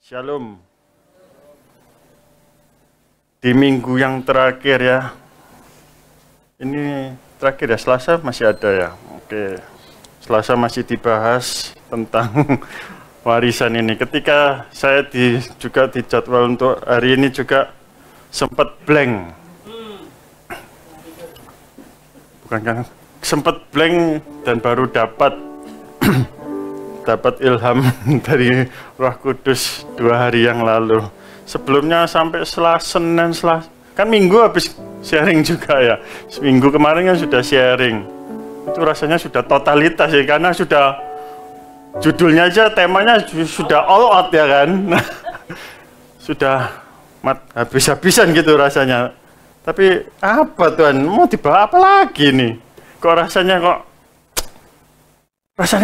Shalom. Di minggu yang terakhir ya, ini terakhir ya, Selasa masih ada ya. Oke, Selasa masih dibahas tentang warisan ini. Ketika saya juga dijadwal untuk hari ini juga sempat blank. Bukan kan? Sempat blank dan baru dapat ilham dari Roh Kudus 2 hari yang lalu. Sebelumnya sampai Senin, kan Minggu habis sharing juga ya. Seminggu kemarin kan sudah sharing. Itu rasanya sudah totalitas ya, karena sudah judulnya aja, temanya sudah all out ya kan. Sudah habis-habisan gitu rasanya. Tapi apa Tuhan, mau dibawa apa lagi nih? Kok rasanya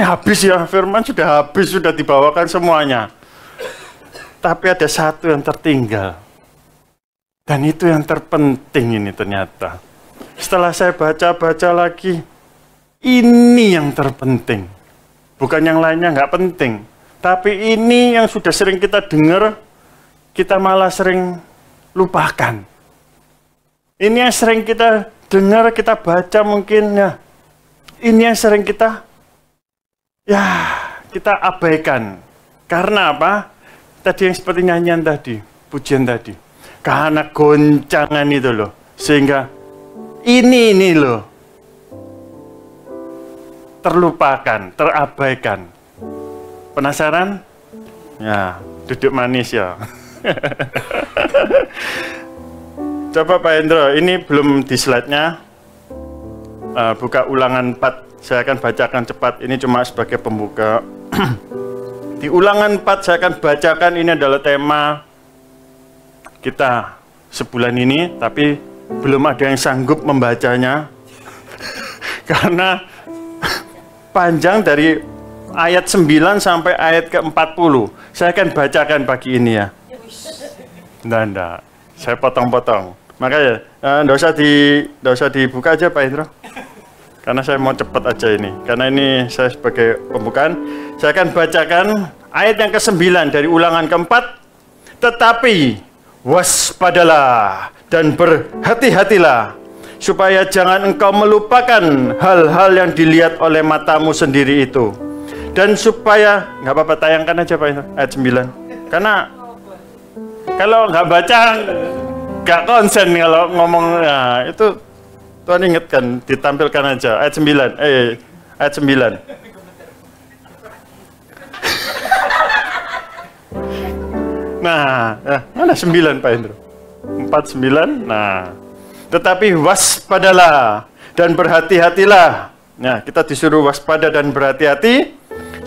habis ya, firman sudah habis, sudah dibawakan semuanya. Tapi ada satu yang tertinggal. Dan itu yang terpenting ini ternyata. Setelah saya baca-baca lagi, ini yang terpenting. Bukan yang lainnya nggak penting. Tapi ini yang sudah sering kita dengar, kita malah sering lupakan. Ini yang sering kita dengar, kita baca mungkin ya. Ini yang sering kita abaikan. Karena apa? Tadi yang seperti nyanyian tadi, pujian tadi. Karena goncangan itu loh. Sehingga ini loh. Terlupakan, terabaikan. Penasaran? Ya, duduk manis ya. Coba Pak Hendro, ini belum di slide-nya. Buka Ulangan 4. Saya akan bacakan cepat. Ini cuma sebagai pembuka. Di Ulangan 4 saya akan bacakan, ini adalah tema kita sebulan ini, tapi belum ada yang sanggup membacanya. Karena panjang dari ayat 9 sampai ayat ke-40. Saya akan bacakan pagi ini ya. Nggak. Saya potong-potong. Makanya, nggak usah dibuka aja Pak Hendro. Karena saya mau cepat aja ini. Karena ini saya sebagai pembukaan. Saya akan bacakan ayat yang ke-9 dari Ulangan ke-4. Tetapi waspadalah dan berhati-hatilah, supaya jangan engkau melupakan hal-hal yang dilihat oleh matamu sendiri itu. Dan supaya, nggak apa-apa tayangkan aja Pak Hendro, ayat 9. Karena kalau nggak baca, nggak konsen kalau ngomong, ya, itu Tuhan ingatkan, ditampilkan aja ayat 9. Ayat 9. Nah, mana 9 Pak Hendro? 4:9. Nah, tetapi waspadalah dan berhati-hatilah. Nah, kita disuruh waspada dan berhati-hati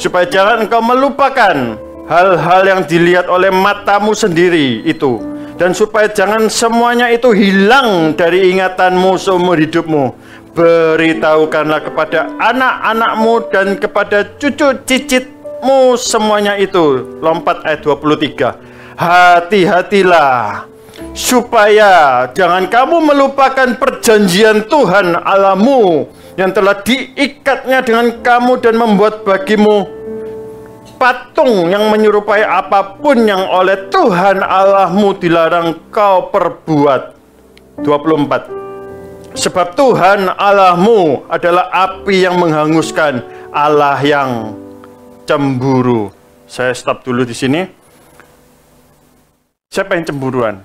supaya jangan engkau melupakan hal-hal yang dilihat oleh matamu sendiri itu, dan supaya jangan semuanya itu hilang dari ingatanmu seumur hidupmu. Beritahukanlah kepada anak-anakmu dan kepada cucu cicitmu semuanya itu. Lompat ayat 23. Hati-hatilah supaya jangan kamu melupakan perjanjian Tuhan Allahmu yang telah diikatnya dengan kamu, dan membuat bagimu patung yang menyerupai apapun yang oleh Tuhan Allahmu dilarang kau perbuat. 24. Sebab Tuhan Allahmu adalah api yang menghanguskan, Allah yang cemburu. Saya stop dulu di sini. Siapa yang cemburuan?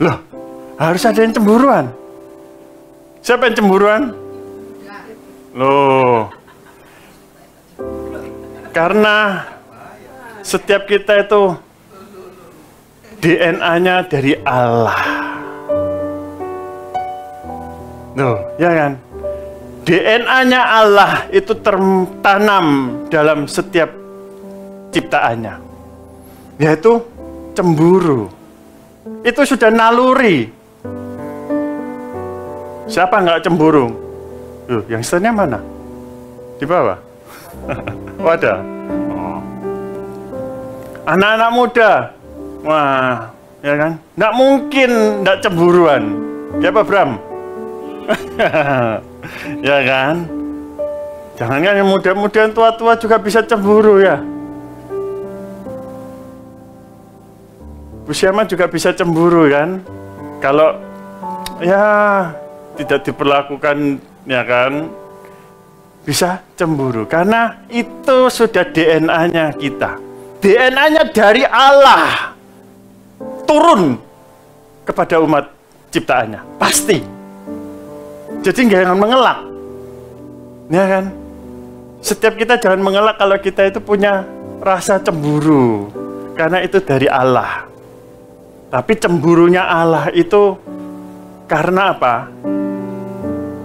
Loh, harus ada yang cemburuan. Siapa yang cemburuan? Loh, karena setiap kita itu DNA-nya dari Allah. Loh, ya kan? DNA-nya Allah itu tertanam dalam setiap ciptaannya, yaitu cemburu. Itu sudah naluri. Siapa nggak cemburu? Yang setelahnya mana? Di bawah. Oh, ada. Anak-anak muda, wah, ya kan? Nggak mungkin nggak cemburuan. Ya Pak Bram? Ya kan? Jangan kan yang muda-muda, tua-tua juga bisa cemburu ya. Manusia juga bisa cemburu kan? Kalau ya tidak diperlakukan, ya kan, bisa cemburu. Karena itu sudah DNA-nya kita. DNA-nya dari Allah turun kepada umat ciptaannya, pasti. Jadi jangan mengelak, ya kan? Setiap kita jangan mengelak kalau kita itu punya rasa cemburu, karena itu dari Allah. Tapi cemburunya Allah itu karena apa?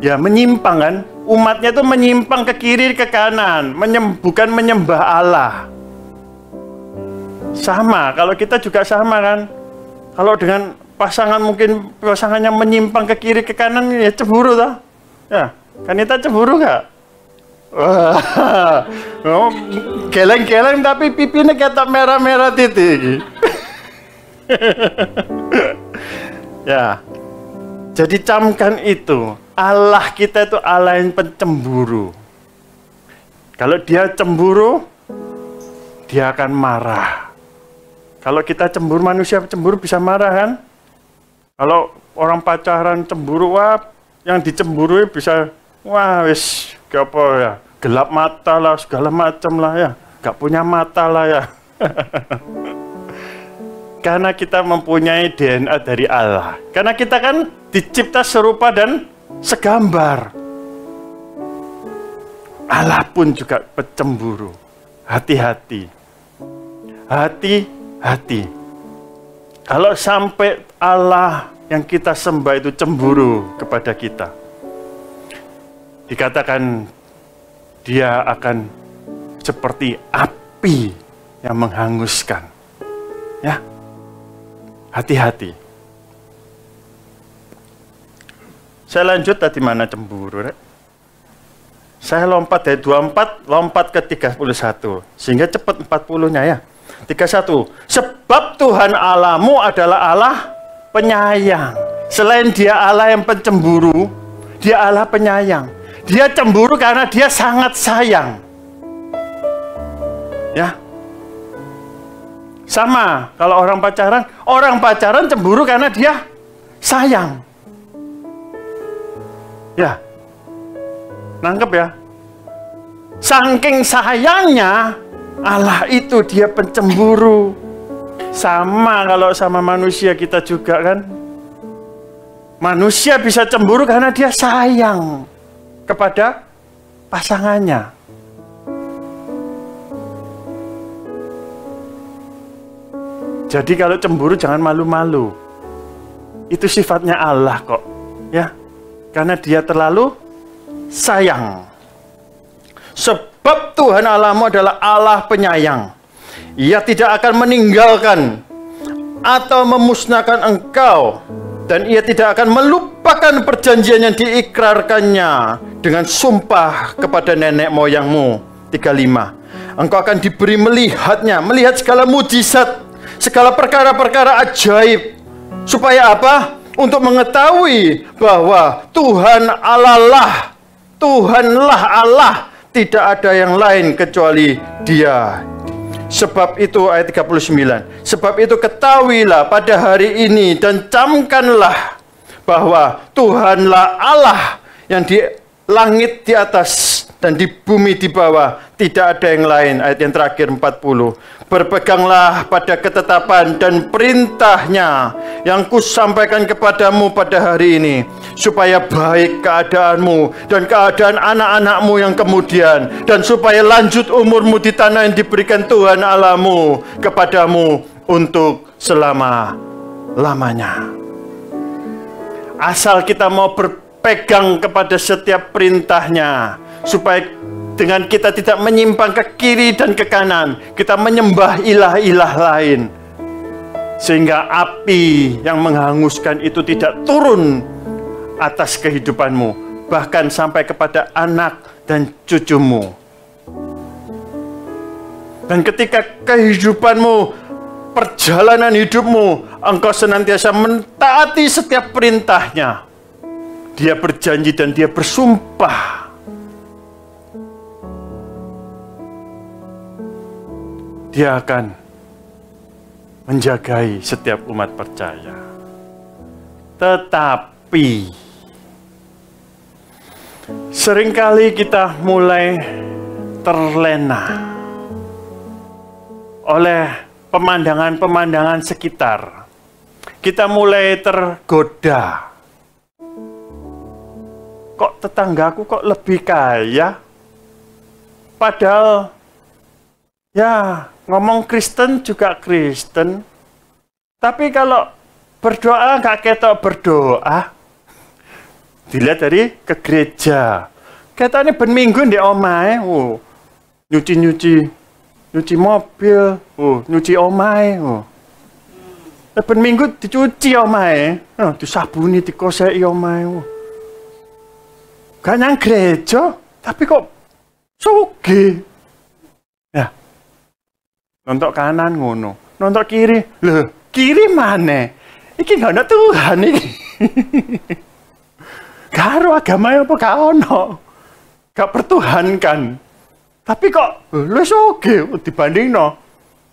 Ya menyimpang kan? Umatnya itu menyimpang ke kiri ke kanan, bukan menyembah Allah. Sama, kalau kita juga sama kan? Kalau dengan pasangan mungkin pasangannya menyimpang ke kiri ke kanan, ya cemburu toh? Ya, kan kita cemburu gak? Wah, geleng-geleng tapi pipinya ketok merah-merah titik. Ya, jadi camkan itu, Allah kita itu Allah yang pencemburu. Kalau dia cemburu, dia akan marah. Kalau kita cemburu, manusia cemburu bisa marah kan? Kalau orang pacaran cemburu, wah, yang dicemburui bisa, wah wis, apa ya, gelap mata lah, segala macam lah ya, gak punya mata lah ya. Karena kita mempunyai DNA dari Allah. Karena kita kan dicipta serupa dan segambar. Allah pun juga pencemburu. Hati-hati. Hati-hati. Kalau sampai Allah yang kita sembah itu cemburu kepada kita, dikatakan dia akan seperti api yang menghanguskan. Ya. Hati-hati. Saya lanjut tadi mana cemburu, Rek? Saya lompat dari 24, lompat ke 31. Sehingga cepat 40-nya ya. 31. Sebab Tuhan Allahmu adalah Allah penyayang. Selain dia Allah yang pencemburu, dia Allah penyayang. Dia cemburu karena dia sangat sayang. Ya. Sama, kalau orang pacaran cemburu karena dia sayang. Ya, nangkep ya? Saking sayangnya, Allah itu dia pencemburu. Sama kalau sama manusia kita juga kan. Manusia bisa cemburu karena dia sayang kepada pasangannya. Jadi kalau cemburu jangan malu-malu. Itu sifatnya Allah kok, ya. Karena dia terlalu sayang. Sebab Tuhan Allahmu adalah Allah penyayang. Ia tidak akan meninggalkan atau memusnahkan engkau, dan ia tidak akan melupakan perjanjian yang diikrarkannya dengan sumpah kepada nenek moyangmu. 35. Engkau akan diberi melihat segala mujizat, segala perkara-perkara ajaib. Supaya apa? Untuk mengetahui bahwa Tuhanlah Allah, tidak ada yang lain kecuali Dia. Sebab itu ayat 39. Sebab itu ketahuilah pada hari ini dan camkanlah bahwa Tuhanlah Allah yang di langit di atas dan di bumi di bawah, tidak ada yang lain. Ayat yang terakhir 40. Berpeganglah pada ketetapan dan perintahnya yang kusampaikan kepadamu pada hari ini, supaya baik keadaanmu dan keadaan anak-anakmu yang kemudian, dan supaya lanjut umurmu di tanah yang diberikan Tuhan Allahmu kepadamu untuk selama-lamanya. Asal kita mau berpegang kepada setiap perintahnya, supaya dengan kita tidak menyimpang ke kiri dan ke kanan, kita menyembah ilah-ilah lain, sehingga api yang menghanguskan itu tidak turun atas kehidupanmu, bahkan sampai kepada anak dan cucumu. Dan ketika kehidupanmu, perjalanan hidupmu, engkau senantiasa mentaati setiap perintahnya, Dia berjanji dan Dia bersumpah, Dia akan menjagai setiap umat percaya. Tetapi seringkali kita mulai terlena oleh pemandangan-pemandangan sekitar. Kita mulai tergoda. Kok tetanggaku kok lebih kaya? Padahal ya ngomong Kristen juga Kristen. Tapi kalau berdoa nggak ketok berdoa. Dilihat dari ke gereja. Katanya ben minggu di omahe, nyuci mobil, nyuci omahe, ben minggu dicuci omahe, disabuni, dikoseki omahe. Gak nyang gereja, tapi kok sugih. Ya. Nontok kanan ngono, nontok kiri. Loh, kiri mana? Iki gak ada Tuhan iki. Gak ada agama apa gak ono. Gak pertuhankan. Tapi kok lu sugih dibandingno.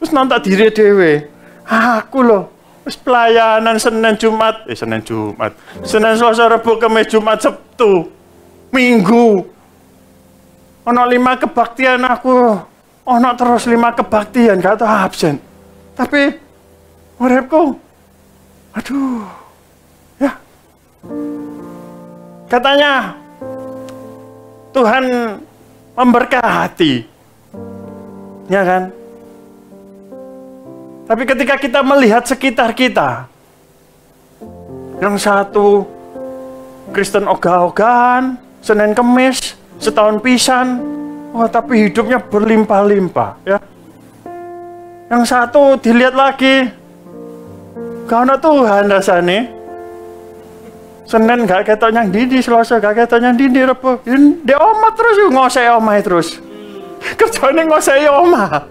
Terus nonton diri dhewe. Aku loh wis pelayanan Senin Selasa Rabu Kamis Jumat Sabtu Minggu. Ono 5 kebaktian aku. Ono terus 5 kebaktian gak tau absen. Tapi uripku aduh. Ya. Katanya Tuhan memberkati. Ya kan? Tapi ketika kita melihat sekitar kita, yang satu Kristen ogah-ogahan, Senin Kemis, setahun pisan, tapi hidupnya berlimpah-limpah, ya. Yang satu dilihat lagi, gak ada Tuhan rasanya. Senin gak ketok nyang dindi, Selasa gak ketok nyang dindi, Rebo. Dia omah terus, ngosek omah terus. Kerjanya ngosek omah.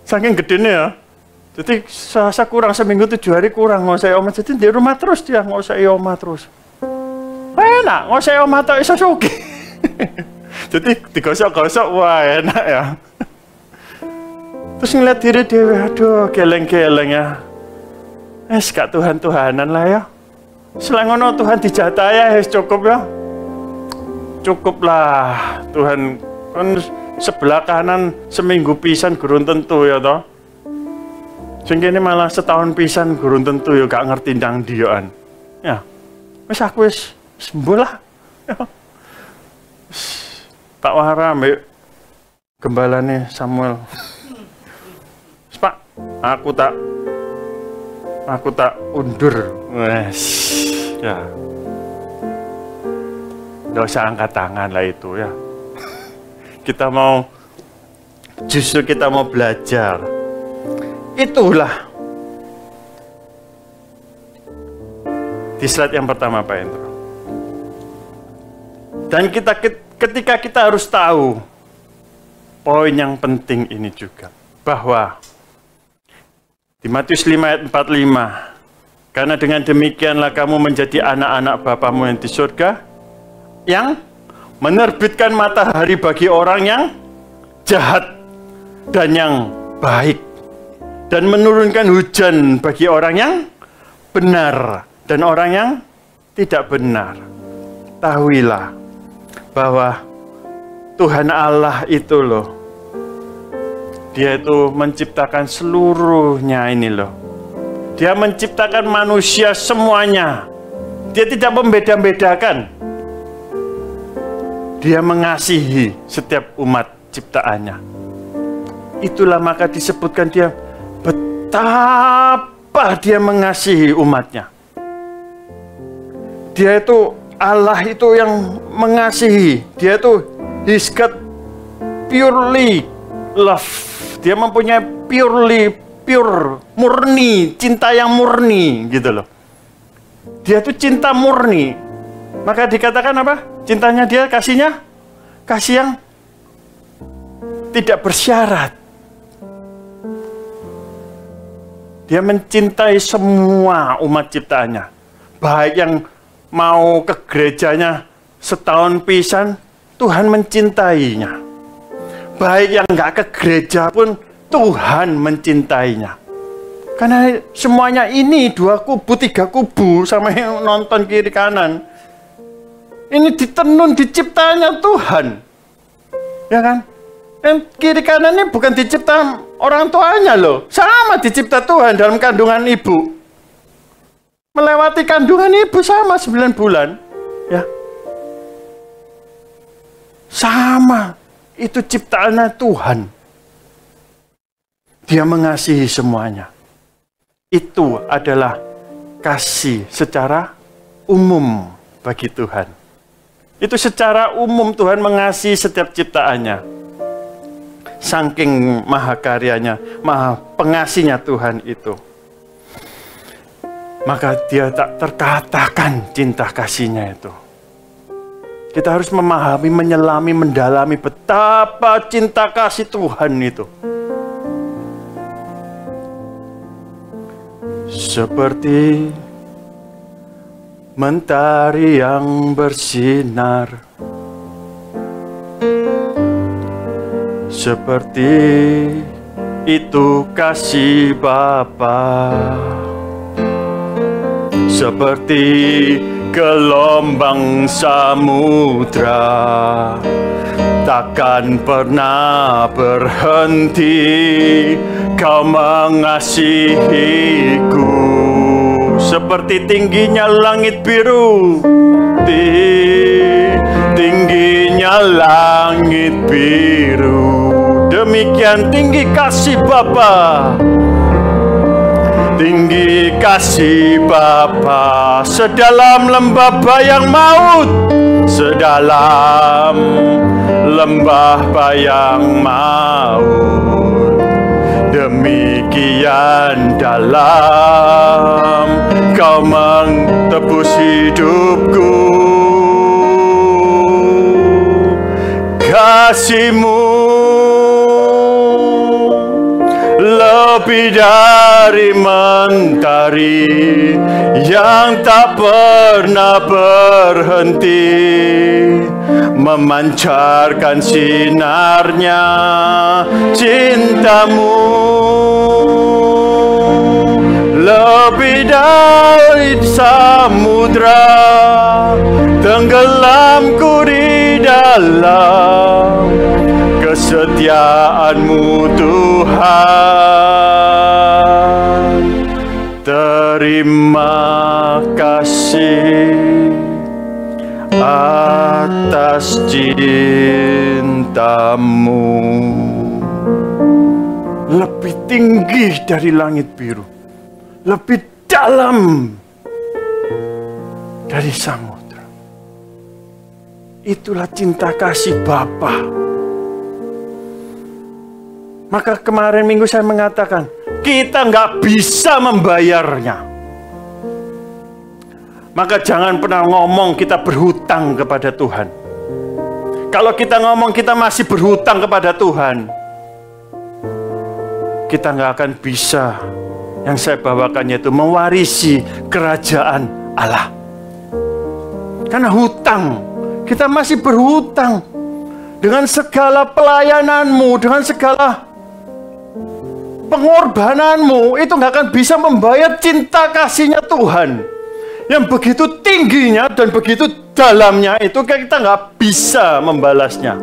Saking gedenya ya. Jadi saya kurang seminggu 7 hari kurang ngosek omah. Jadi di rumah terus dia ngosek omah terus. Enak, ngosek omah tak iso sugih. Jadi digosok-gosok, wah enak ya. Terus ngeliat diri dewe, aduh geleng-geleng ya. Gak Tuhan-Tuhanan lah ya. Selain ngono Tuhan dijatah ya, cukup ya. Cukup lah Tuhan. Kan sebelah kanan seminggu pisan gurun tentu ya toh. Sing kene malah setahun pisan gurun tentu ya gak ngerti ndang dioan. Ya. Wis aku wis sembuh lah. Ya. Pak Wahara ambek gembalane Samuel. Pak, aku tak undur. Wes. Ya. Nggak usah angkat tangan lah itu ya. Justru kita mau belajar. Itulah. Di slide yang pertama Pak Hendro. Dan ketika kita harus tahu poin yang penting ini juga. Bahwa di Matius 5 ayat 45. Karena dengan demikianlah kamu menjadi anak-anak Bapamu yang di surga. Yang menerbitkan matahari bagi orang yang jahat dan yang baik, dan menurunkan hujan bagi orang yang benar dan orang yang tidak benar. Tahuilah bahwa Tuhan Allah itu loh, Dia itu menciptakan seluruhnya ini loh. Dia menciptakan manusia semuanya. Dia tidak membeda-bedakan. Dia mengasihi setiap umat ciptaannya. Itulah maka disebutkan dia betapa dia mengasihi umatnya. Dia itu Allah itu yang mengasihi. Dia itu He's got purely love. Dia mempunyai pure, murni, cinta yang murni gitu loh. Dia itu cinta murni. Maka dikatakan apa? Cintanya dia, kasih yang tidak bersyarat. Dia mencintai semua umat ciptaannya. Baik yang mau ke gerejanya setahun pisan, Tuhan mencintainya. Baik yang nggak ke gereja pun, Tuhan mencintainya. Karena semuanya ini 2 kubu, 3 kubu sama yang nonton kiri kanan. Ini ditenun, diciptanya Tuhan. Ya kan? Dan kiri kanan ini bukan dicipta orang tuanya loh. Sama dicipta Tuhan dalam kandungan ibu. Melewati kandungan ibu sama 9 bulan. Ya. Sama. Itu ciptaannya Tuhan. Dia mengasihi semuanya. Itu adalah kasih secara umum bagi Tuhan. Itu secara umum Tuhan mengasihi setiap ciptaannya. Saking maha karyanya, maha pengasihnya Tuhan itu. Maka dia tak terkatakan cinta kasihnya itu. Kita harus memahami, menyelami, mendalami betapa cinta kasih Tuhan itu. Seperti mentari yang bersinar, seperti itu kasih Bapa, seperti gelombang samudra takkan pernah berhenti kau mengasihiku. Seperti tingginya langit biru, tingginya langit biru, demikian tinggi kasih Bapa. Tinggi kasih Bapa, sedalam lembah bayang maut, sedalam lembah bayang maut, demikian dalam kau mentebus hidupku. Kasih-Mu lebih dari mentari yang tak pernah berhenti memancarkan sinarnya. Cinta-Mu lebih dari samudra, tenggelamku di dalam kesetiaan-Mu Tuhan. Terima kasih atas cinta-Mu. Lebih tinggi dari langit biru, lebih dalam dari samudra. Itulah cinta kasih Bapa. Maka kemarin minggu saya mengatakan, kita nggak bisa membayarnya. Maka jangan pernah ngomong kita berhutang kepada Tuhan. Kalau kita ngomong kita masih berhutang kepada Tuhan, kita nggak akan bisa, yang saya bawakan yaitu mewarisi kerajaan Allah. Karena hutang, kita masih berhutang. Dengan segala pelayananmu, dengan segala pengorbananmu, itu nggak akan bisa membayar cinta kasihnya Tuhan yang begitu tingginya dan begitu dalamnya. Itu kita nggak bisa membalasnya.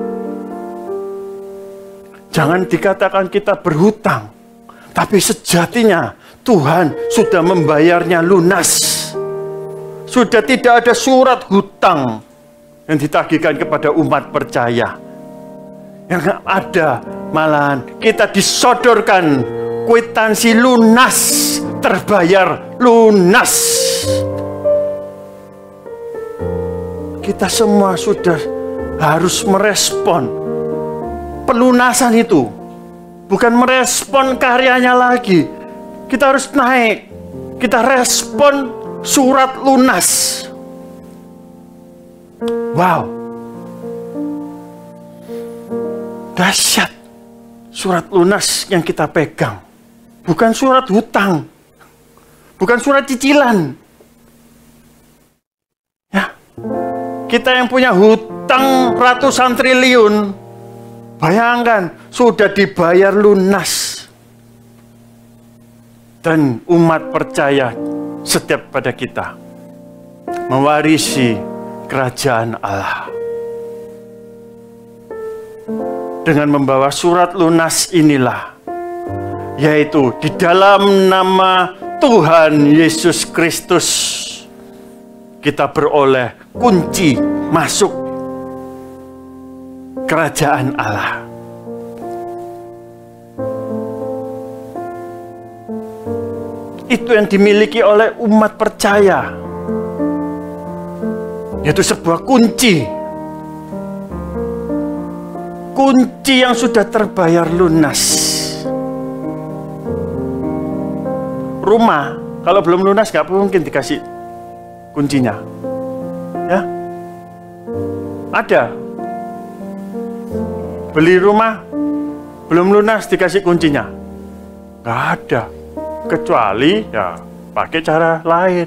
Jangan dikatakan kita berhutang, tapi sejatinya Tuhan sudah membayarnya lunas. Sudah tidak ada surat hutang yang ditagihkan kepada umat percaya. Yang ada malahan kita disodorkan kwitansi lunas, terbayar lunas. Kita semua sudah harus merespon pelunasan itu. Bukan merespon karyanya lagi. Kita harus naik. Kita respon surat lunas. Wow. Dahsyat. Surat lunas yang kita pegang. Bukan surat hutang. Bukan surat cicilan. Ya. Kita yang punya hutang ratusan triliun, bayangkan sudah dibayar lunas. dan umat percaya setiap pada kita mewarisi kerajaan Allah. Dengan membawa surat lunas inilah, yaitu di dalam nama Tuhan Yesus Kristus, kita beroleh kunci masuk kerajaan Allah. Itu yang dimiliki oleh umat percaya, yaitu sebuah kunci. Kunci yang sudah terbayar lunas. Rumah, kalau belum lunas nggak mungkin dikasih kuncinya. Ya, ada. Beli rumah, belum lunas dikasih kuncinya. Nggak ada. Kecuali ya pakai cara lain.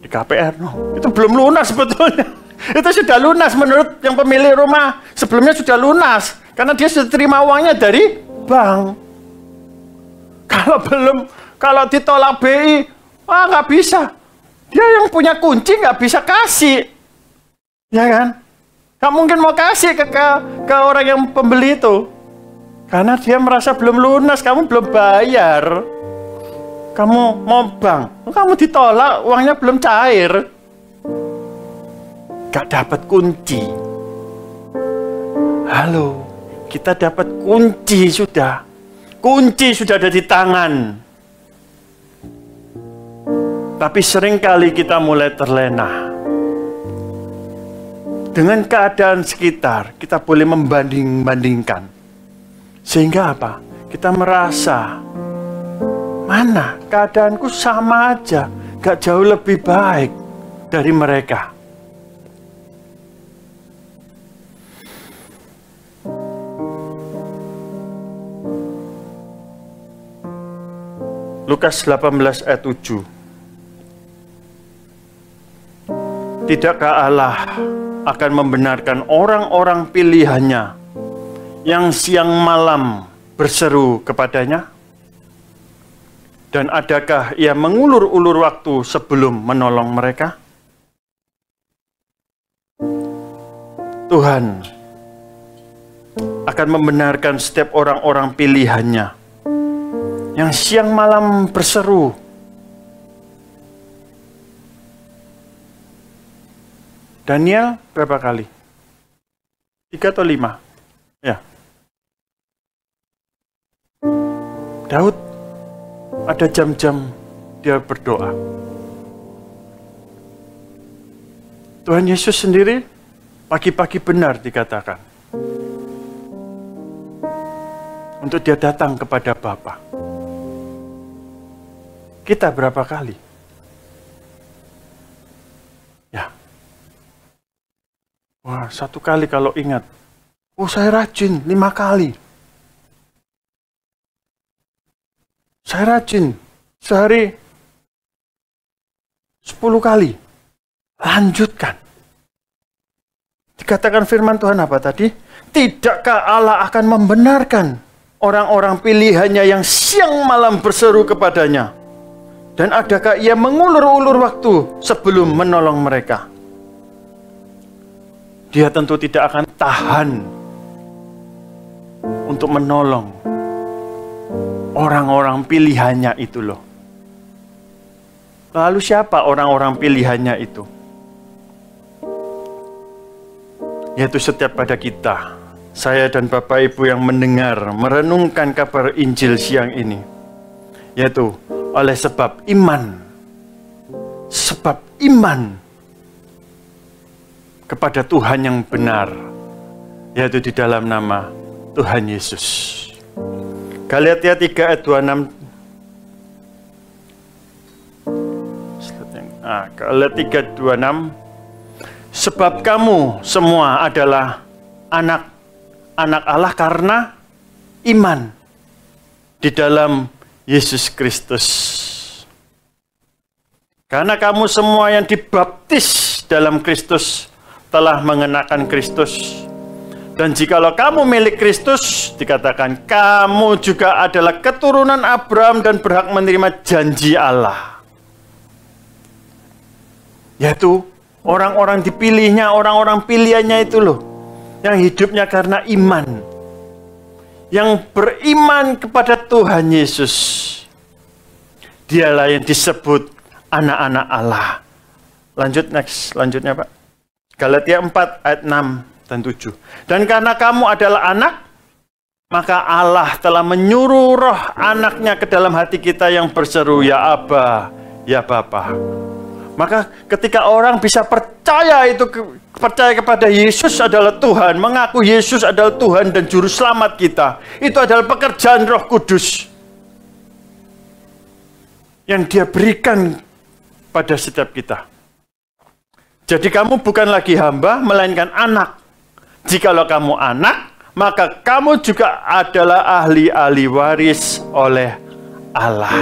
Di KPR, no. Itu belum lunas sebetulnya. Itu sudah lunas menurut yang pemilik rumah. Sebelumnya sudah lunas. Karena dia sudah terima uangnya dari bank. Kalau belum, kalau ditolak BI, nggak bisa. Dia yang punya kunci nggak bisa kasih. Ya kan? Nggak mungkin mau kasih ke orang yang pembeli itu. Karena dia merasa belum lunas, kamu belum bayar. Kamu mau bank, kamu ditolak, uangnya belum cair. Gak dapat kunci. Halo, kita dapat kunci sudah. Kunci sudah ada di tangan. Tapi seringkali kita mulai terlena. Dengan keadaan sekitar, kita boleh membanding-bandingkan. Sehingga apa? Kita merasa, mana keadaanku sama aja, gak jauh lebih baik dari mereka. Lukas 18 ayat 7. Tidakkah Allah akan membenarkan orang-orang pilihannya yang siang malam berseru kepadanya? Dan adakah ia mengulur-ulur waktu sebelum menolong mereka? Tuhan akan membenarkan setiap orang-orang pilihannya yang siang malam berseru. Daniel berapa kali? 3 atau 5? Ya. Daud ada jam-jam dia berdoa. Tuhan Yesus sendiri pagi-pagi benar dikatakan untuk dia datang kepada Bapa. Kita berapa kali? Ya. Wah, 1 kali kalau ingat. Oh, saya rajin 5 kali. Saya rajin sehari 10 kali. Lanjutkan. Dikatakan firman Tuhan apa tadi? Tidakkah Allah akan membenarkan orang-orang pilihannya yang siang malam berseru kepadanya? Dan adakah ia mengulur-ulur waktu sebelum menolong mereka? Dia tentu tidak akan tahan untuk menolong orang-orang pilihannya itu loh. Lalu siapa orang-orang pilihannya itu? Yaitu setiap pada kita, saya dan Bapak Ibu yang mendengar, merenungkan kabar Injil siang ini. Yaitu oleh sebab iman. Sebab iman kepada Tuhan yang benar, yaitu di dalam nama Tuhan Yesus. Galatia 3 ayat 26. Galatia 3:26. Sebab kamu semua adalah anak-anak Allah karena iman di dalam Yesus Kristus. Karena kamu semua yang dibaptis dalam Kristus telah mengenakan Kristus. Dan jikalau kamu milik Kristus, dikatakan kamu juga adalah keturunan Abraham dan berhak menerima janji Allah. Yaitu orang-orang dipilihnya, orang-orang pilihannya itu loh, yang hidupnya karena iman, yang beriman kepada Tuhan Yesus. Dialah yang disebut anak-anak Allah. Lanjut next, lanjutnya Pak. Galatia 4 ayat 6 dan 7. Dan karena kamu adalah anak, maka Allah telah menyuruh roh anaknya ke dalam hati kita yang berseru, ya Aba, ya Bapa. Maka ketika orang bisa percaya kepada Yesus adalah Tuhan, mengaku Yesus adalah Tuhan dan Juru Selamat kita, itu adalah pekerjaan Roh Kudus yang Dia berikan pada setiap kita. Jadi kamu bukan lagi hamba, melainkan anak. Jikalau kamu anak, maka kamu juga adalah ahli-ahli waris oleh Allah.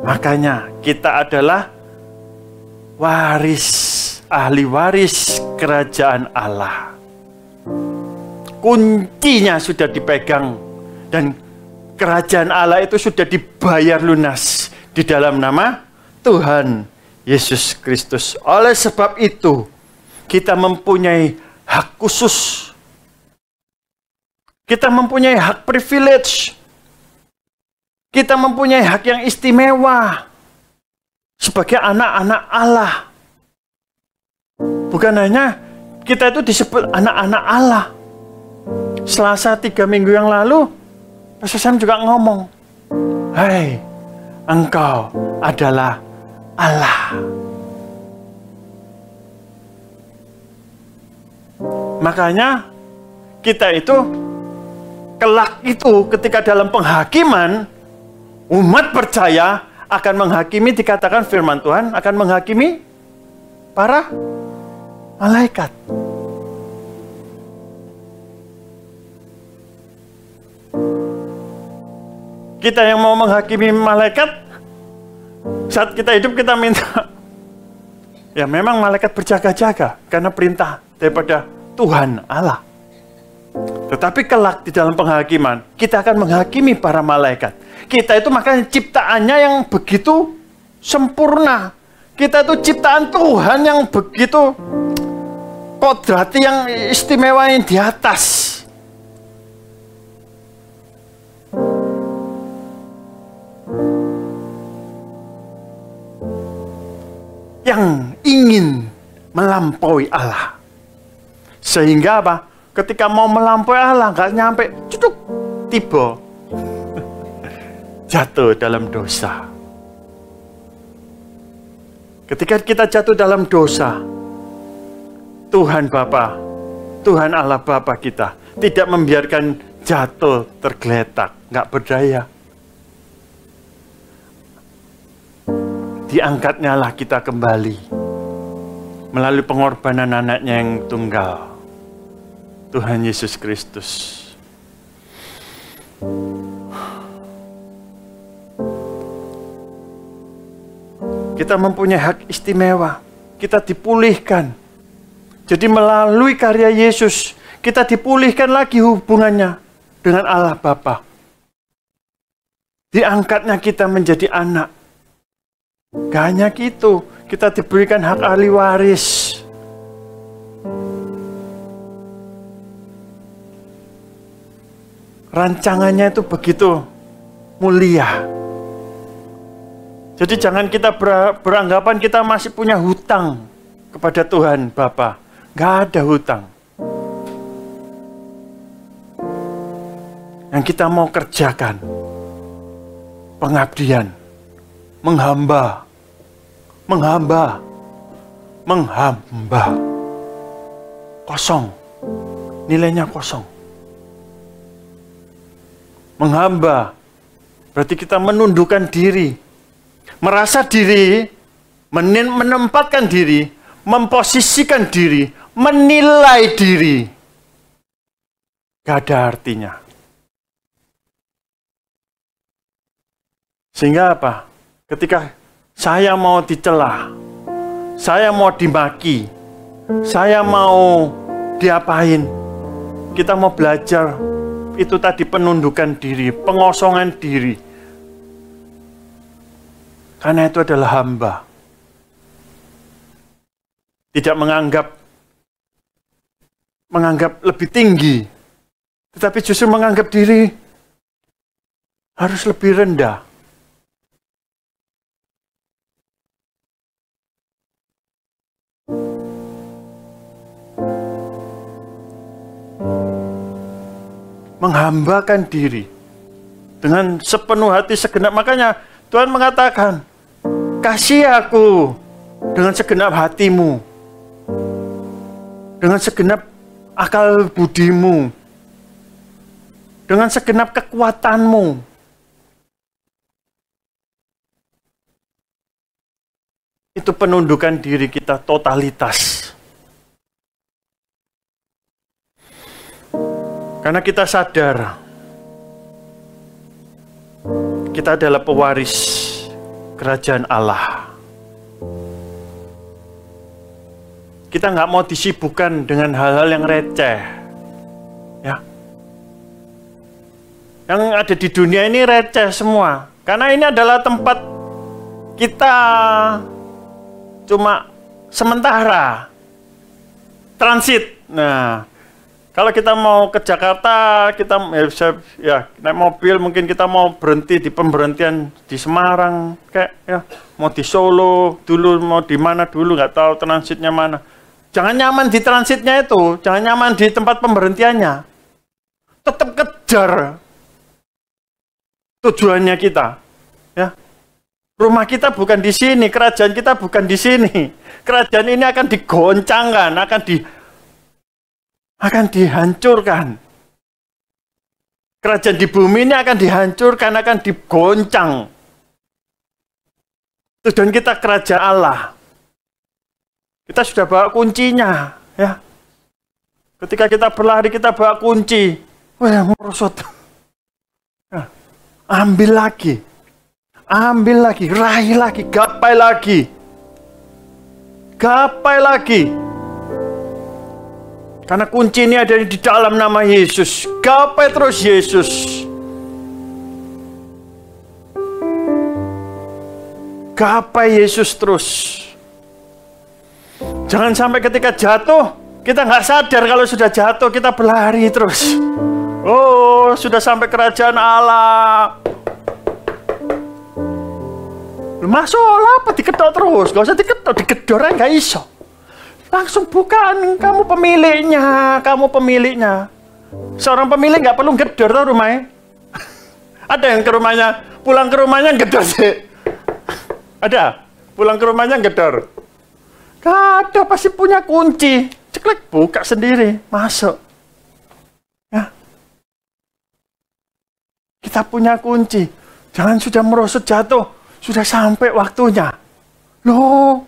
Makanya kita adalah waris, ahli waris kerajaan Allah. Kuncinya sudah dipegang dan kerajaan Allah itu sudah dibayar lunas di dalam nama Tuhan Yesus Kristus. Oleh sebab itu, kita mempunyai hak khusus. Kita mempunyai hak privilege. Kita mempunyai hak yang istimewa sebagai anak-anak Allah. Bukan hanya kita itu disebut anak-anak Allah. Selasa 3 minggu yang lalu, Pastor Sam juga ngomong, "Hai, engkau adalah Allah." Makanya kita itu kelak itu ketika dalam penghakiman umat percaya akan menghakimi, dikatakan firman Tuhan akan menghakimi para malaikat. Kita yang mau menghakimi malaikat, saat kita hidup kita minta, ya memang malaikat berjaga-jaga karena perintah daripada Tuhan Allah. Tetapi kelak di dalam penghakiman, kita akan menghakimi para malaikat. Kita itu makanya ciptaannya yang begitu sempurna. Kita itu ciptaan Tuhan yang begitu kodrati, yang istimewa, yang di atas. Yang ingin melampaui Allah. Sehingga apa? Ketika mau melampaui Allah, nggak nyampe, cuduk, tiba. Jatuh dalam dosa. Ketika kita jatuh dalam dosa, Tuhan Bapa, Tuhan Allah Bapa kita, tidak membiarkan jatuh tergeletak, nggak berdaya. Diangkatnya lah kita kembali melalui pengorbanan anaknya yang tunggal, Tuhan Yesus Kristus. Kita mempunyai hak istimewa, kita dipulihkan. Jadi melalui karya Yesus, kita dipulihkan lagi hubungannya dengan Allah Bapa. Diangkatnya kita menjadi anak. Gak hanya gitu, kita diberikan hak ahli waris. Rancangannya itu begitu mulia. Jadi jangan kita beranggapan kita masih punya hutang kepada Tuhan Bapa. Gak ada hutang. Yang kita mau kerjakan pengabdian, menghamba. Kosong. Nilainya kosong. Menghamba berarti kita menundukkan diri, merasa diri, menempatkan diri, memposisikan diri, menilai diri. Gak ada artinya. Sehingga apa? Ketika saya mau dicela, saya mau dimaki, saya mau diapain? Kita mau belajar itu tadi, penundukan diri, pengosongan diri. Karena itu adalah hamba. Tidak menganggap lebih tinggi, tetapi justru menganggap diri harus lebih rendah. Menghambakan diri dengan sepenuh hati, segenap. Makanya Tuhan mengatakan, kasih aku dengan segenap hatimu, dengan segenap akal budimu, dengan segenap kekuatanmu. Itu penundukan diri kita totalitas. Karena kita sadar kita adalah pewaris kerajaan Allah. Kita nggak mau disibukkan dengan hal-hal yang receh, ya. Yang ada di dunia ini receh semua. Karena ini adalah tempat kita cuma sementara transit. Nah, kalau kita mau ke Jakarta, kita naik mobil, mungkin kita mau berhenti di pemberhentian di Semarang, kayak ya, mau di Solo dulu, mau di mana dulu, nggak tahu transitnya mana. Jangan nyaman di transitnya itu, jangan nyaman di tempat pemberhentiannya. Tetap kejar tujuannya kita, ya. Rumah kita bukan di sini, kerajaan kita bukan di sini. Kerajaan ini akan digoncangkan, akan dihancurkan. Kerajaan di bumi ini akan dihancurkan, akan digoncang. Tujuan kita kerajaan Allah. Kita sudah bawa kuncinya, ya. Ketika kita berlari, kita bawa kunci. Wah, merosot. Ya. Ambil lagi, raih lagi, gapai lagi. Karena kunci ini ada di dalam nama Yesus. Gapai terus Yesus. Gapai Yesus terus. Jangan sampai ketika jatuh, kita nggak sadar kalau sudah jatuh, kita berlari terus. Oh, sudah sampai kerajaan Allah. Masuk apa diketok terus? Gak usah diketok, digedor aja nggak iso. Langsung bukan, kamu pemiliknya. Seorang pemilik nggak perlu gedor tuh rumahnya. Ada yang pulang ke rumahnya gedor sih. Ada, pulang ke rumahnya gedor. Gak ada, pasti punya kunci. Ceklek, buka sendiri, masuk. Ya. Kita punya kunci. Jangan sudah merosot jatuh, sudah sampai waktunya. Loh,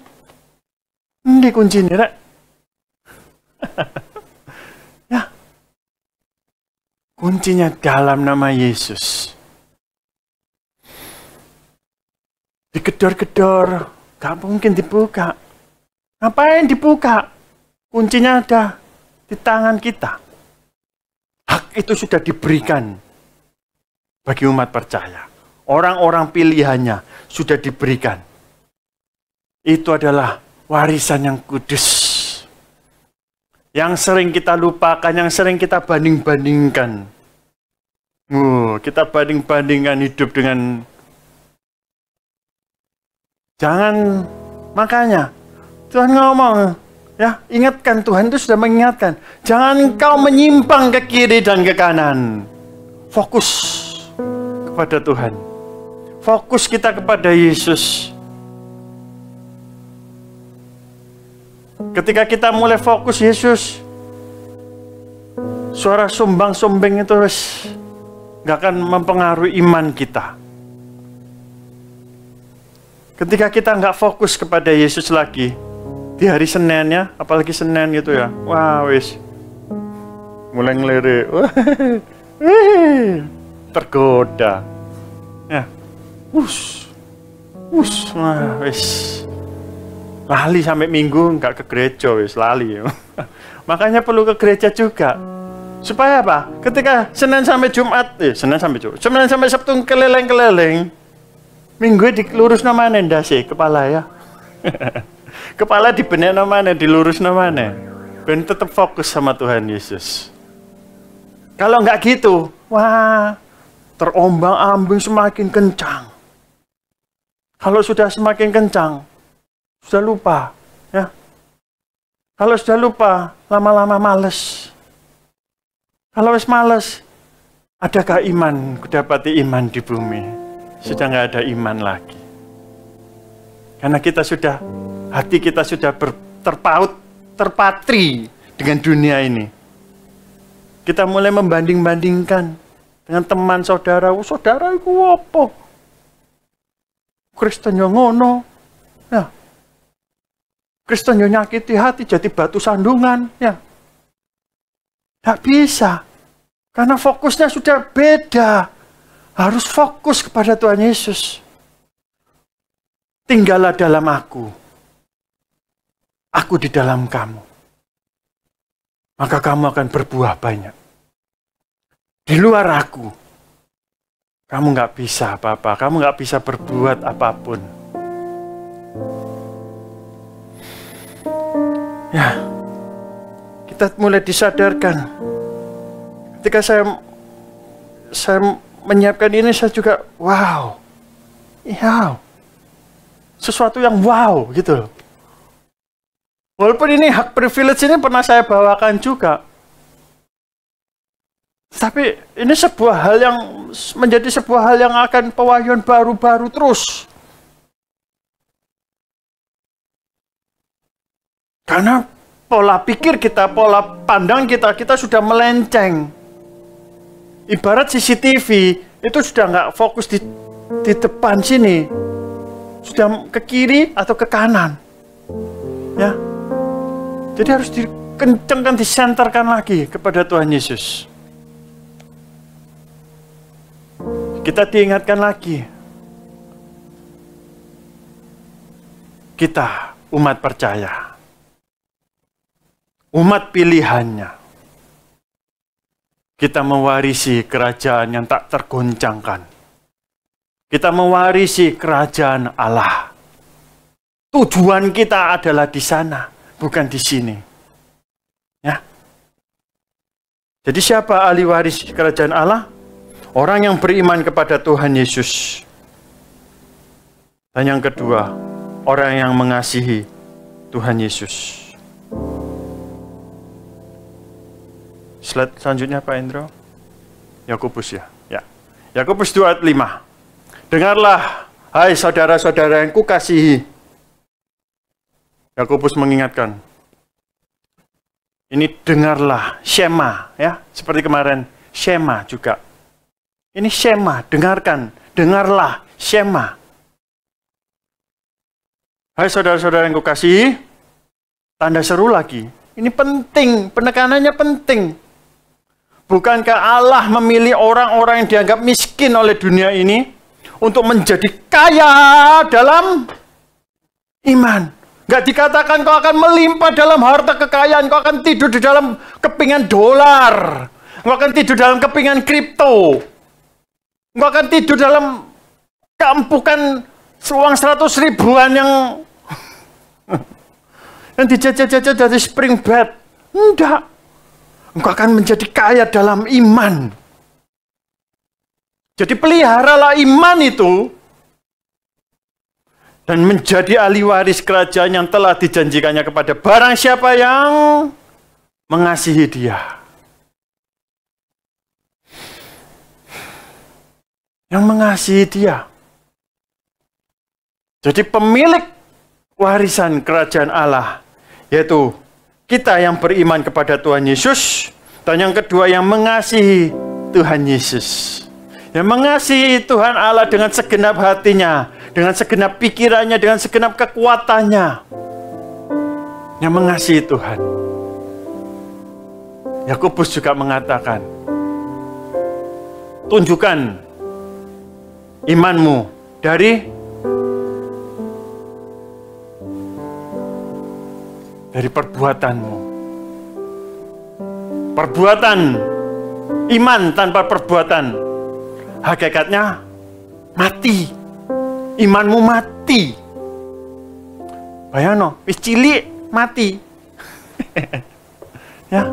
ini kunci ini, Rek. Ya. Kuncinya dalam nama Yesus. Digedor-gedor, gak mungkin dibuka. Ngapain dibuka? Kuncinya ada di tangan kita. Hak itu sudah diberikan bagi umat percaya. Orang-orang pilihannya sudah diberikan. Itu adalah warisan yang kudus. Yang sering kita lupakan, yang sering kita banding-bandingkan. Kita banding-bandingkan hidup dengan... Jangan, makanya Tuhan ngomong, ya, ingatkan, Tuhan itu sudah mengingatkan. Jangan kau menyimpang ke kiri dan ke kanan. Fokus kepada Tuhan. Fokus kita kepada Yesus. Ketika kita mulai fokus Yesus, suara sumbang-sumbing itu nggak akan mempengaruhi iman kita. Ketika kita nggak fokus kepada Yesus lagi, di hari Senin ya, apalagi Senin gitu ya, wah wis, mulai ngelirik, tergoda, ya, wah wis, Lali sampai Minggu nggak ke gereja, wis lali. Makanya perlu ke gereja juga. Supaya apa? Ketika Senin sampai Jumat, Senin sampai Sabtu keleleng-keleleng, Minggu dilurus namanya ndase kepala ya. Kepala dibenek namanya, dilurus namanya. Ben tetap fokus sama Tuhan Yesus. Kalau nggak gitu, wah, terombang-ambing semakin kencang. Kalau sudah semakin kencang, sudah lupa, ya. Kalau sudah lupa, lama-lama males. Kalau wis males, adakah iman? Kudapati iman di bumi. Sudah nggak ada iman lagi. Karena kita sudah, hati kita sudah terpaut, terpatri dengan dunia ini. Kita mulai membanding-bandingkan dengan teman saudara. Saudara itu apa? Kristen yang ngono. Ya. Kristen yang nyakiti hati jadi batu sandungan. Ya. Tidak bisa. Karena fokusnya sudah beda. Harus fokus kepada Tuhan Yesus. Tinggallah dalam aku. Aku di dalam kamu. Maka kamu akan berbuah banyak. Di luar aku, kamu nggak bisa apa-apa. Kamu nggak bisa berbuat apapun. Ya, kita mulai disadarkan. Ketika saya menyiapkan ini, saya juga wow, sesuatu yang wow gitu loh. Walaupun ini hak privilege ini pernah saya bawakan juga. Tapi ini sebuah hal yang menjadi sebuah hal yang akan pewahyuan baru-baru terus. Karena pola pikir kita, pola pandang kita sudah melenceng. Ibarat CCTV itu sudah nggak fokus di depan sini. Sudah ke kiri atau ke kanan. Ya. Jadi harus dikencengkan, disenterkan lagi kepada Tuhan Yesus. Kita diingatkan lagi. Kita umat percaya. Umat pilihannya. Kita mewarisi kerajaan yang tak tergoncangkan. Kita mewarisi kerajaan Allah. Tujuan kita adalah di sana. Bukan di sini. Ya. Jadi siapa ahli waris kerajaan Allah? Orang yang beriman kepada Tuhan Yesus. Dan yang kedua, orang yang mengasihi Tuhan Yesus. Slide selanjutnya Pak Indro. Yakobus ya. Ya. Yakobus 2 ayat 5. Dengarlah, hai saudara-saudara yang kukasihi. Yakobus mengingatkan, ini dengarlah, Shema, ya, seperti kemarin, Shema juga. Ini Shema, dengarkan, dengarlah, Shema. Hai saudara-saudara yang kukasihi, tanda seru lagi. Ini penting, penekanannya penting. Bukankah Allah memilih orang-orang yang dianggap miskin oleh dunia ini untuk menjadi kaya dalam iman? Nggak dikatakan kau akan melimpah dalam harta kekayaan, kau akan tidur di dalam kepingan dolar, kau akan tidur dalam kepingan kripto, kau akan tidur dalam keempukan uang 100 ribuan yang dijajah-jajah dari spring bed. Enggak. Engkau akan menjadi kaya dalam iman. Jadi peliharalah iman itu dan menjadi ahli waris kerajaan yang telah dijanjikannya kepada barang siapa yang mengasihi Dia. Yang mengasihi Dia. Jadi pemilik warisan kerajaan Allah, yaitu kita yang beriman kepada Tuhan Yesus, dan yang kedua yang mengasihi Tuhan Yesus. Yang mengasihi Tuhan Allah dengan segenap hatinya, dengan segenap pikirannya, dengan segenap kekuatannya. Yang mengasihi Tuhan. Yakobus juga mengatakan, tunjukkan imanmu dari dari perbuatanmu. Perbuatan, iman tanpa perbuatan, hakikatnya mati. Imanmu mati. Bayangno, wis cilik mati. Ya.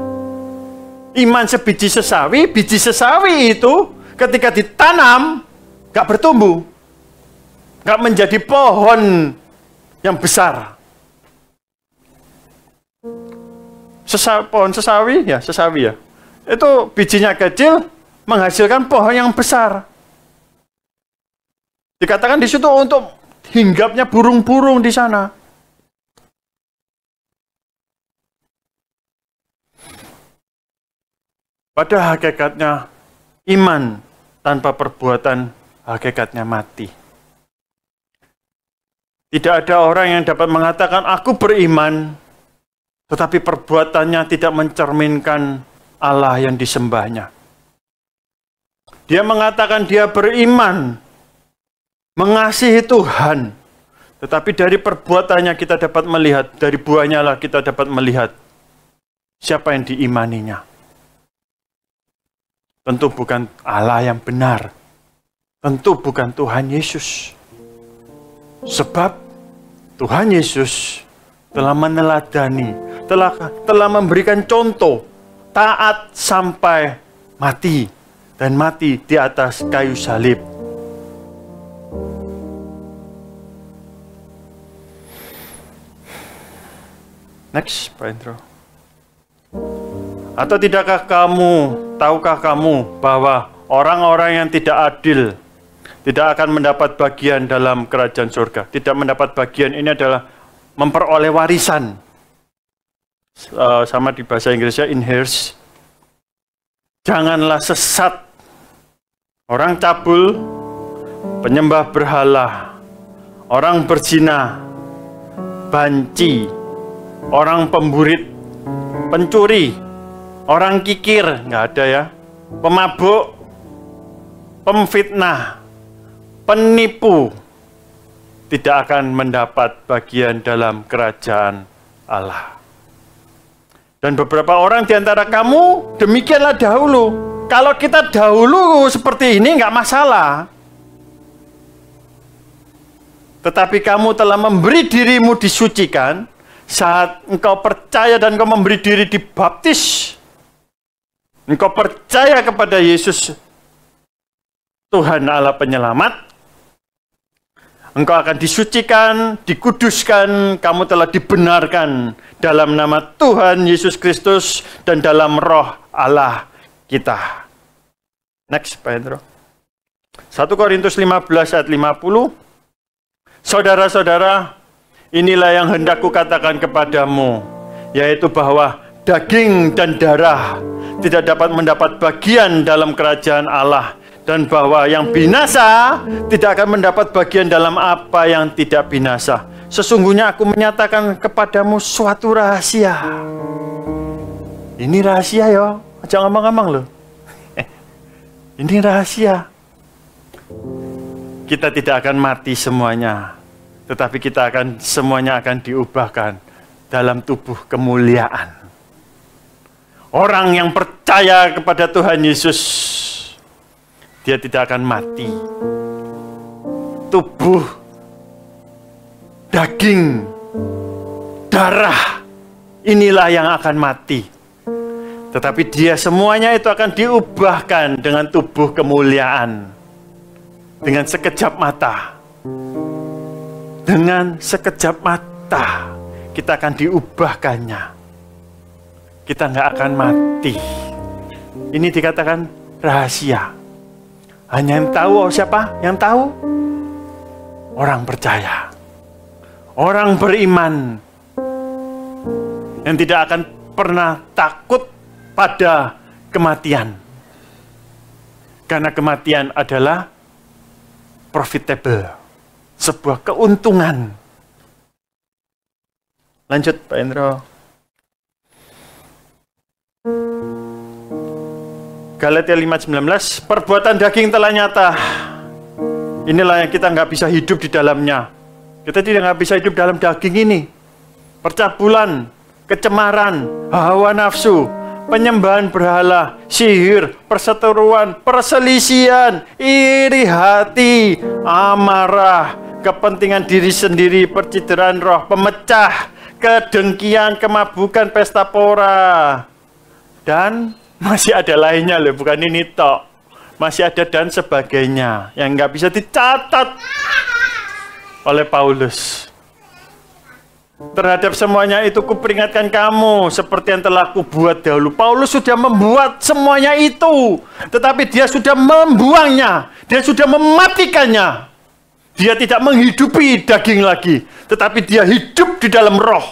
Iman sebiji sesawi, biji sesawi itu ketika ditanam gak bertumbuh, gak menjadi pohon yang besar. Pohon sesawi ya, itu bijinya kecil menghasilkan pohon yang besar. Dikatakan di situ untuk hinggapnya burung-burung di sana. Pada hakikatnya iman tanpa perbuatan hakikatnya mati. Tidak ada orang yang dapat mengatakan aku beriman, tetapi perbuatannya tidak mencerminkan Allah yang disembahnya. Dia mengatakan dia beriman, mengasihi Tuhan, tetapi dari perbuatannya kita dapat melihat, dari buahnya lah kita dapat melihat siapa yang diimaninya. Tentu bukan Allah yang benar, tentu bukan Tuhan Yesus. Sebab Tuhan Yesus telah meneladani, telah memberikan contoh taat sampai mati, dan mati di atas kayu salib. Next, Pak Indro. Atau tahukah kamu bahwa orang-orang yang tidak adil tidak akan mendapat bagian dalam kerajaan surga? Tidak mendapat bagian ini adalah memperoleh warisan. Sama di bahasa Inggrisnya inheritance. Janganlah sesat. Orang cabul, penyembah berhala, orang berzina, banci, orang pemburit, pencuri, orang kikir, nggak ada ya, pemabuk, pemfitnah, penipu, tidak akan mendapat bagian dalam kerajaan Allah. Dan beberapa orang di antara kamu demikianlah dahulu. Kalau kita dahulu seperti ini nggak masalah. Tetapi kamu telah memberi dirimu disucikan saat engkau percaya dan engkau memberi diri dibaptis. Engkau percaya kepada Yesus, Tuhan Allah penyelamat. Engkau akan disucikan, dikuduskan, kamu telah dibenarkan dalam nama Tuhan Yesus Kristus dan dalam roh Allah kita. Next, Pak Hendro. 1 Korintus 15 ayat 50. Saudara-saudara, inilah yang hendak kukatakan kepadamu, yaitu bahwa daging dan darah tidak dapat mendapat bagian dalam kerajaan Allah, dan bahwa yang binasa tidak akan mendapat bagian dalam apa yang tidak binasa. Sesungguhnya aku menyatakan kepadamu suatu rahasia. Ini rahasia ya, jangan ngomong-ngomong loh. Ini rahasia. Kita tidak akan mati semuanya, tetapi kita akan semuanya akan diubahkan dalam tubuh kemuliaan. Orang yang percaya kepada Tuhan Yesus, dia tidak akan mati. Tubuh, daging, darah, inilah yang akan mati. Tetapi dia semuanya itu akan diubahkan dengan tubuh kemuliaan. Dengan sekejap mata. Dengan sekejap mata kita akan diubahkannya. Kita nggak akan mati. Ini dikatakan rahasia. Hanya yang tahu siapa? Yang tahu? Orang percaya. Orang beriman. Yang tidak akan pernah takut pada kematian. Karena kematian adalah profitable. Sebuah keuntungan. Lanjut Pak Indro. Galatia 5:19, perbuatan daging telah nyata. Inilah yang kita nggak bisa hidup di dalamnya. Kita tidak nggak bisa hidup dalam daging ini. Percabulan, kecemaran, hawa nafsu, penyembahan berhala, sihir, perseteruan, perselisihan, iri hati, amarah, kepentingan diri sendiri, percideraan roh, pemecah, kedengkian, kemabukan, pesta pora. Dan masih ada lainnya loh, bukan ini tok. Masih ada dan sebagainya yang nggak bisa dicatat oleh Paulus. Terhadap semuanya itu kuperingatkan kamu seperti yang telah kubuat dahulu. Paulus sudah membuat semuanya itu, tetapi dia sudah membuangnya, dia sudah mematikannya. Dia tidak menghidupi daging lagi, tetapi dia hidup di dalam roh.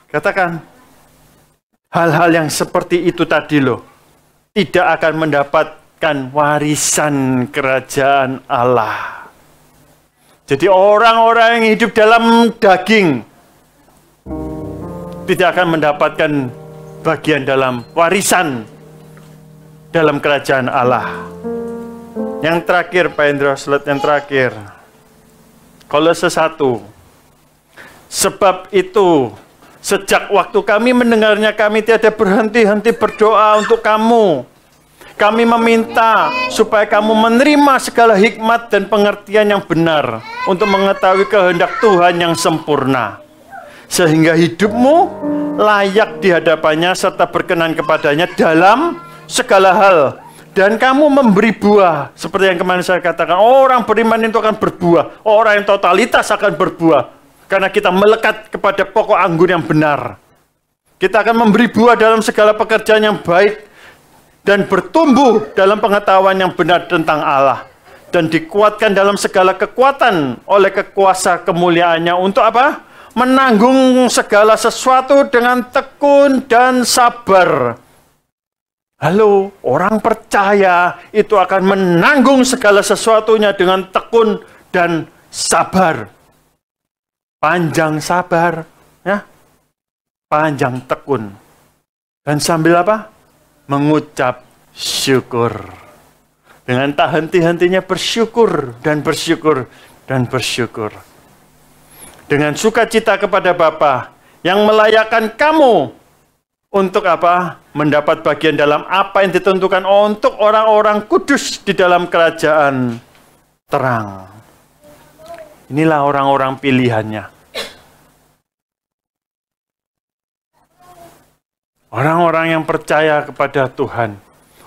Katakan, hal-hal yang seperti itu tadi loh, tidak akan mendapatkan warisan kerajaan Allah. Jadi orang-orang yang hidup dalam daging tidak akan mendapatkan bagian dalam warisan dalam kerajaan Allah. Yang terakhir, Pak Hendro, slide yang terakhir. Kolose 1. Sebab itu, sejak waktu kami mendengarnya, kami tiada berhenti-henti berdoa untuk kamu. Kami meminta supaya kamu menerima segala hikmat dan pengertian yang benar untuk mengetahui kehendak Tuhan yang sempurna, sehingga hidupmu layak di hadapannya serta berkenan kepadanya dalam segala hal. Dan kamu memberi buah, seperti yang kemarin saya katakan, orang beriman itu akan berbuah, orang yang totalitas akan berbuah, karena kita melekat kepada pokok anggur yang benar. Kita akan memberi buah dalam segala pekerjaan yang baik, dan bertumbuh dalam pengetahuan yang benar tentang Allah, dan dikuatkan dalam segala kekuatan oleh kekuasa kemuliaannya untuk apa? Menanggung segala sesuatu dengan tekun dan sabar. Halo, orang percaya itu akan menanggung segala sesuatunya dengan tekun dan sabar. Panjang sabar, ya, panjang tekun, dan sambil apa? Mengucap syukur. Dengan tak henti-hentinya bersyukur dan bersyukur dan bersyukur. Dengan sukacita kepada Bapa yang melayakkan kamu untuk apa? Mendapat bagian dalam apa yang ditentukan untuk orang-orang kudus di dalam kerajaan terang. Inilah orang-orang pilihannya. Orang-orang yang percaya kepada Tuhan,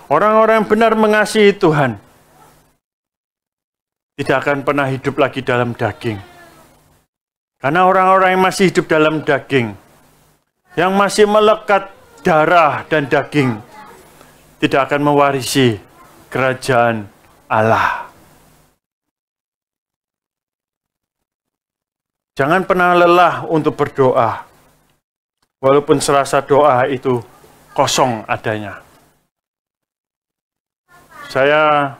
orang-orang yang benar mengasihi Tuhan, tidak akan pernah hidup lagi dalam daging. Karena orang-orang yang masih hidup dalam daging, yang masih melekat darah dan daging, tidak akan mewarisi kerajaan Allah. Jangan pernah lelah untuk berdoa. Walaupun serasa doa itu kosong adanya. Saya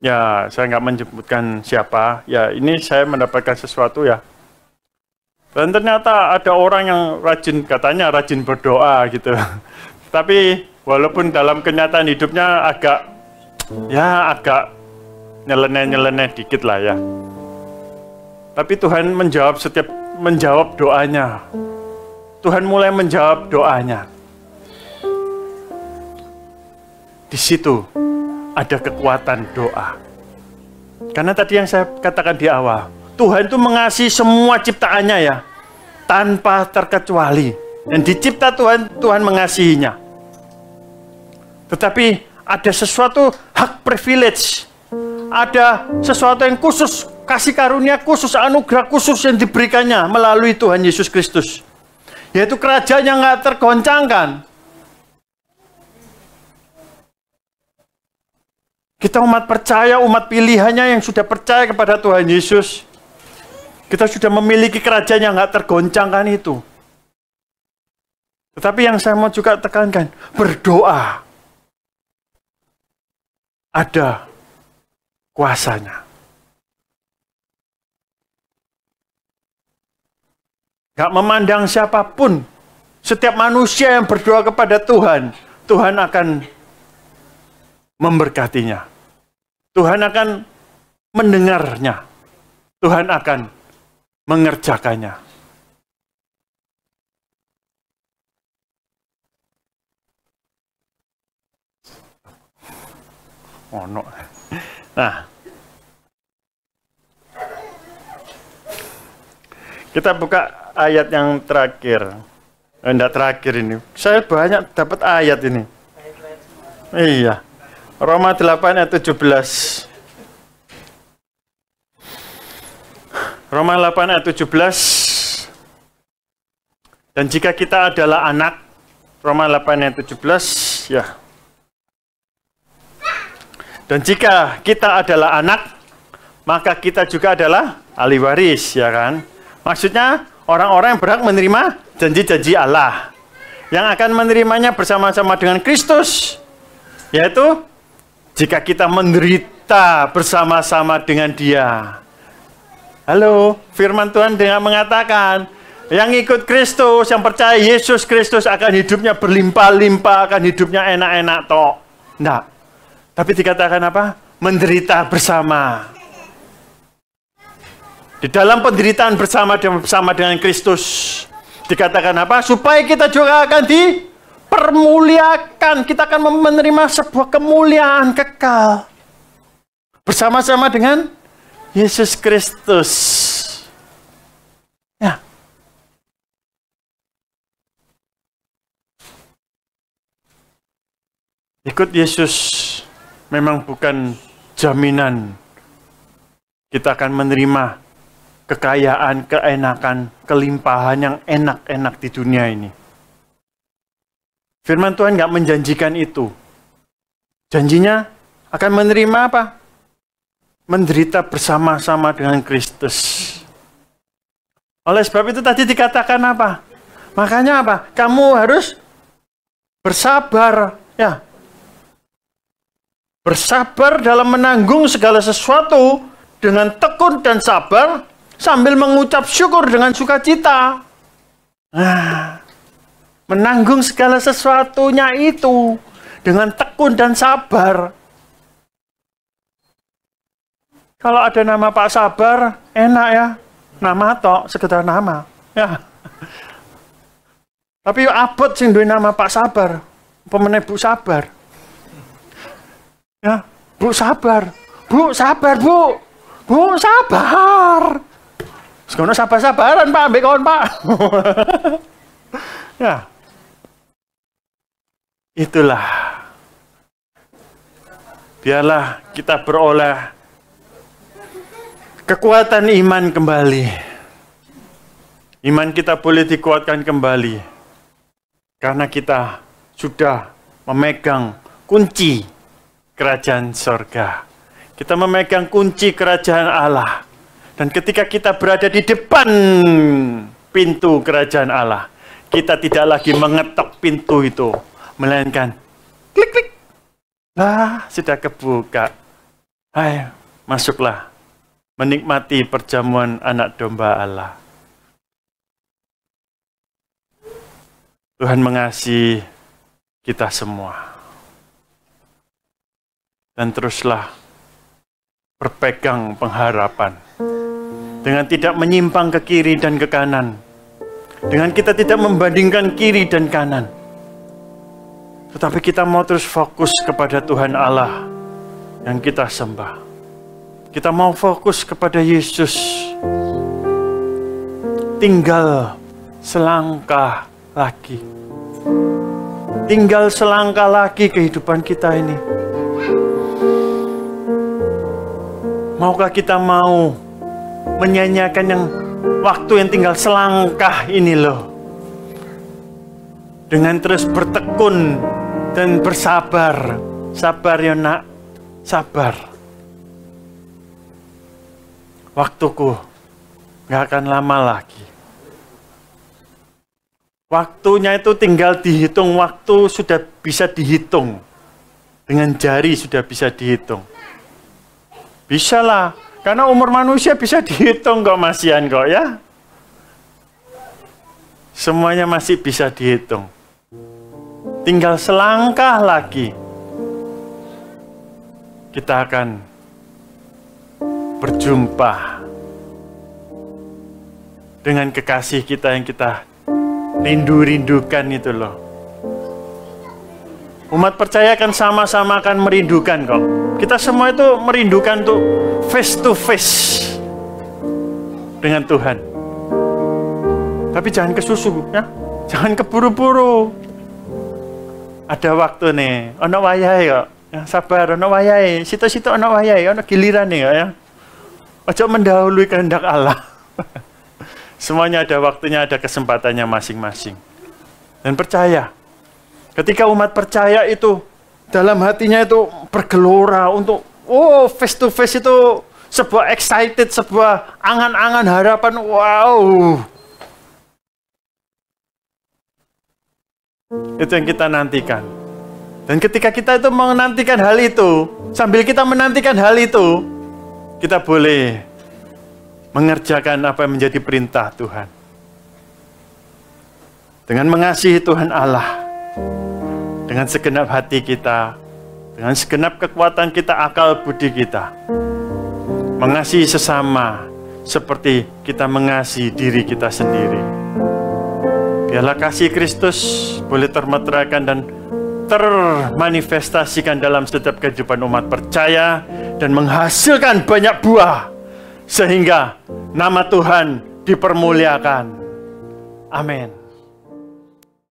nggak menyebutkan siapa. Ya, ini saya mendapatkan sesuatu ya. Dan ternyata ada orang yang katanya rajin berdoa gitu. Tapi walaupun dalam kenyataan hidupnya agak nyeleneh dikit lah ya. Tapi Tuhan menjawab doanya. Tuhan mulai menjawab doanya. Di situ ada kekuatan doa. Karena tadi yang saya katakan di awal, Tuhan itu mengasihi semua ciptaannya ya, tanpa terkecuali. Dan dicipta Tuhan mengasihinya. Tetapi ada sesuatu hak privilege, ada sesuatu yang khusus, kasih karunia khusus, anugerah khusus yang diberikannya melalui Tuhan Yesus Kristus. Yaitu kerajaan yang nggak tergoncangkan. Kita umat percaya, umat pilihannya yang sudah percaya kepada Tuhan Yesus. Kita sudah memiliki kerajaan yang nggak tergoncangkan itu. Tetapi yang saya mau juga tekankan, berdoa. Ada kuasanya. Gak memandang siapapun, setiap manusia yang berdoa kepada Tuhan, Tuhan akan memberkatinya. Tuhan akan mendengarnya. Tuhan akan mengerjakannya. Oh, no. Nah, kita buka ayat yang terakhir. Enggak terakhir ini. Saya banyak dapat ayat ini. Iya. Roma 8 ayat 17. Roma 8 ayat 17. Dan jika kita adalah anak, Roma 8 ayat 17, ya. Dan jika kita adalah anak, maka kita juga adalah ahli waris, ya kan? Maksudnya orang-orang yang berhak menerima janji-janji Allah, yang akan menerimanya bersama-sama dengan Kristus, yaitu jika kita menderita bersama-sama dengan Dia. Halo, firman Tuhan dengan mengatakan, yang ikut Kristus, yang percaya Yesus Kristus akan hidupnya berlimpah-limpah, akan hidupnya enak-enak tok. Enggak. Tapi dikatakan apa? Menderita bersama. Di dalam penderitaan bersama dengan Kristus. Dikatakan apa? Supaya kita juga akan dipermuliakan. Kita akan menerima sebuah kemuliaan kekal. Bersama-sama dengan Yesus Kristus. Ya. Ikut Yesus memang bukan jaminan kita akan menerima kekayaan, keenakan, kelimpahan yang enak-enak di dunia ini. Firman Tuhan nggak menjanjikan itu. Janjinya akan menerima apa? Menderita bersama-sama dengan Kristus. Oleh sebab itu tadi dikatakan apa? Makanya apa? Kamu harus bersabar, ya. Bersabar dalam menanggung segala sesuatu dengan tekun dan sabar sambil mengucap syukur dengan sukacita. Nah, menanggung segala sesuatunya itu dengan tekun dan sabar. Kalau ada nama Pak Sabar, enak ya. Nama tok, sekedar nama. Ya. Tapi abot sing duwe nama Pak Sabar. Pemene Bu Sabar. Ya, Bu sabar. Bu sabar, Bu. Bu sabar. Sekono sabar-sabaran, Pak, ambek kawan, Pak. Ya. Itulah. Biarlah kita beroleh kekuatan iman kembali. Iman kita boleh dikuatkan kembali. Karena kita sudah memegang kunci kerajaan sorga. Kita memegang kunci kerajaan Allah. Dan ketika kita berada di depan pintu kerajaan Allah, kita tidak lagi mengetok pintu itu, melainkan klik-klik. Sudah kebuka. Ayo, masuklah. Menikmati perjamuan anak domba Allah. Tuhan mengasihi kita semua. Dan teruslah berpegang pengharapan. Dengan tidak menyimpang ke kiri dan ke kanan. Dengan kita tidak membandingkan kiri dan kanan. Tetapi kita mau terus fokus kepada Tuhan Allah yang kita sembah. Kita mau fokus kepada Yesus. Tinggal selangkah lagi. Tinggal selangkah lagi kehidupan kita ini. Maukah kita mau menyanyiakan yang waktu yang tinggal selangkah ini loh. Dengan terus bertekun dan bersabar. Sabar ya nak, sabar. Waktuku gak akan lama lagi. Waktunya itu tinggal dihitung, waktu sudah bisa dihitung. Dengan jari sudah bisa dihitung. Bisa lah, karena umur manusia bisa dihitung kok masihan kok ya. Semuanya masih bisa dihitung. Tinggal selangkah lagi. Kita akan berjumpa dengan kekasih kita yang kita rindu-rindukan itu loh. Umat percaya kan sama-sama akan merindukan kok. Kita semua itu merindukan tuh face to face dengan Tuhan. Tapi jangan kesusu ya. Jangan keburu-buru. Ada waktu nih, ono wayahe kok. Ya, sabar, ono wayahe. Situ-situ ono wayahe, ono giliran nih ya. Ojo mendahului kehendak Allah. Semuanya ada waktunya, ada kesempatannya masing-masing. Dan percaya, ketika umat percaya itu dalam hatinya itu bergelora untuk face to face itu sebuah excited, sebuah angan-angan harapan. Wow. Itu yang kita nantikan. Dan ketika kita itu menantikan hal itu, sambil kita menantikan hal itu, kita boleh mengerjakan apa yang menjadi perintah Tuhan. Dengan mengasihi Tuhan Allah, dengan segenap hati kita, dengan segenap kekuatan kita, akal budi kita. Mengasihi sesama seperti kita mengasihi diri kita sendiri. Biarlah kasih Kristus boleh termeteraikan dan termanifestasikan dalam setiap kehidupan umat percaya dan menghasilkan banyak buah sehingga nama Tuhan dipermuliakan. Amin.